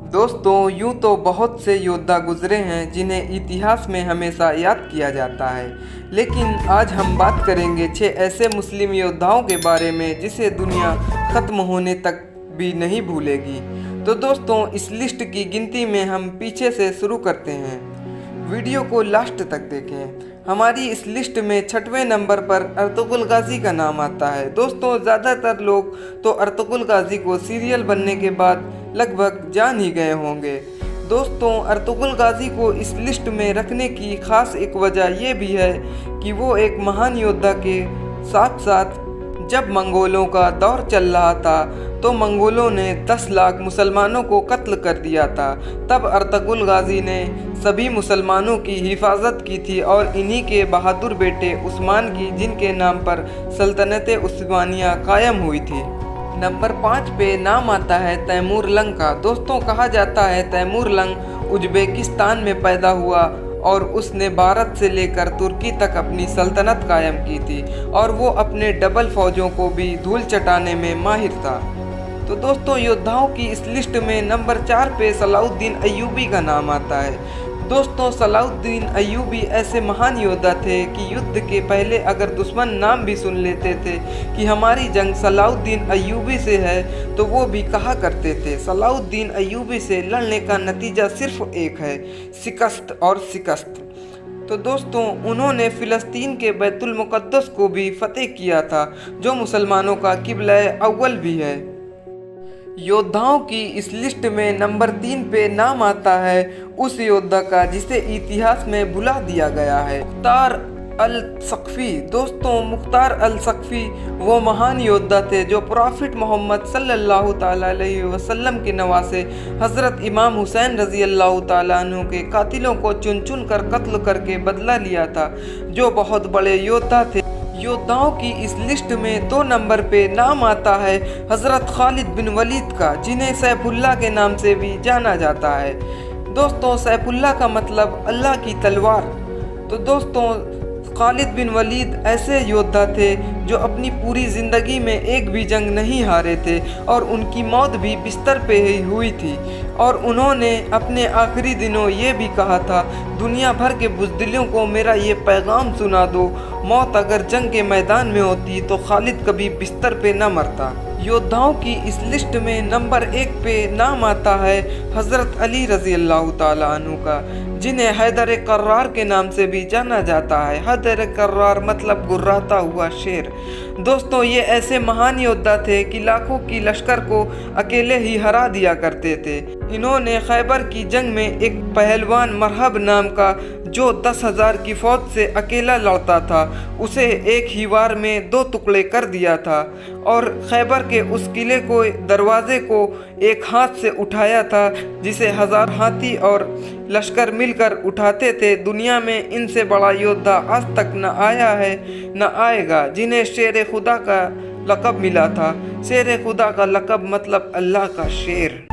दोस्तों, यूं तो बहुत से योद्धा गुजरे हैं जिन्हें इतिहास में हमेशा याद किया जाता है, लेकिन आज हम बात करेंगे 6 ऐसे मुस्लिम योद्धाओं के बारे में जिसे दुनिया ख़त्म होने तक भी नहीं भूलेगी। तो दोस्तों, इस लिस्ट की गिनती में हम पीछे से शुरू करते हैं। वीडियो को लास्ट तक देखें। हमारी इस लिस्ट में 6वें नंबर पर अर्तुगरुल गाजी का नाम आता है। दोस्तों, ज़्यादातर लोग तो अर्तुगरुल गाजी को सीरियल बनने के बाद लगभग जान ही गए होंगे। दोस्तों, अर्तुगरुल गाजी को इस लिस्ट में रखने की खास एक वजह ये भी है कि वो एक महान योद्धा के साथ साथ जब मंगोलों का दौर चल रहा था तो मंगोलों ने 10 लाख मुसलमानों को कत्ल कर दिया था। तब अर्तुगरुल गाजी ने सभी मुसलमानों की हिफाजत की थी और इन्हीं के बहादुर बेटे उस्मान की, जिनके नाम पर सल्तनत उस्मानिया कायम हुई थी। नंबर 5 पे नाम आता है तैमूर लंग का। दोस्तों, कहा जाता है तैमूर लंग उज़्बेकिस्तान में पैदा हुआ और उसने भारत से लेकर तुर्की तक अपनी सल्तनत कायम की थी और वो अपने डबल फौजों को भी धूल चटाने में माहिर था। तो दोस्तों, योद्धाओं की इस लिस्ट में नंबर 4 पे सलाउद्दीन अय्यूबी का नाम आता है। दोस्तों, सलाउद्दीन अय्यूबी ऐसे महान योद्धा थे कि युद्ध के पहले अगर दुश्मन नाम भी सुन लेते थे कि हमारी जंग सलाउद्दीन अय्यूबी से है तो वो भी कहा करते थे सलाउद्दीन अय्यूबी से लड़ने का नतीजा सिर्फ एक है, शिकस्त और शिकस्त। तो दोस्तों, उन्होंने फ़िलिस्तीन के बैतुल मुक़द्दस को भी फतेह किया था, जो मुसलमानों का किबला अव्वल भी है। योद्धाओं की इस लिस्ट में नंबर 3 पे नाम आता है उस योद्धा का जिसे इतिहास में भुला दिया गया है, मुख्तार अल सक्फ़ी। दोस्तों, मुख्तार अल सक्फ़ी वो महान योद्धा थे जो प्रॉफिट मोहम्मद सल्लल्लाहु ताला अलैहि वसल्लम के नवासे हज़रत इमाम हुसैन रज़ी अल्लाह ताला अन्हु के कातिलों को चुन चुन कर कत्ल करके बदला लिया था, जो बहुत बड़े योद्धा थे। योद्धाओं की इस लिस्ट में 2 नंबर पे नाम आता है हज़रत खालिद बिन वलीद का, जिन्हें सैफुल्लाह के नाम से भी जाना जाता है। दोस्तों, सैफुल्लाह का मतलब अल्लाह की तलवार। तो दोस्तों, खालिद बिन वलीद ऐसे योद्धा थे जो अपनी पूरी ज़िंदगी में एक भी जंग नहीं हारे थे और उनकी मौत भी बिस्तर पे ही हुई थी। और उन्होंने अपने आखिरी दिनों ये भी कहा था, दुनिया भर के बुज़दिलों को मेरा ये पैगाम सुना दो, मौत अगर जंग के मैदान में होती तो खालिद कभी बिस्तर पे न मरता। योद्धाओं की इस लिस्ट में नंबर 1 पे नाम आता है हज़रत अली रज़ी अल्लाह ताला अन्हु का, जिन्हें हैदर कर्रार के नाम से भी जाना जाता है। हैदर कर्रार मतलब गुर्राता हुआ शेर। दोस्तों, ये ऐसे महान योद्धा थे कि लाखों की लश्कर को अकेले ही हरा दिया करते थे। इन्होंने खैबर की जंग में एक पहलवान मरहब नाम का, जो 10,000 की फौज से अकेला लड़ता था, उसे एक ही वार में 2 टुकड़े कर दिया था और खैबर के उस किले को, दरवाजे को एक हाथ से उठाया था, जिसे 1000 हाथी और लश्कर मिलकर उठाते थे। दुनिया में इनसे बड़ा योद्धा आज तक न आया है न आएगा, जिन्हें शेर खुदा का लक़ब मिला था। शेर खुदा का लक़ब मतलब अल्लाह का शेर।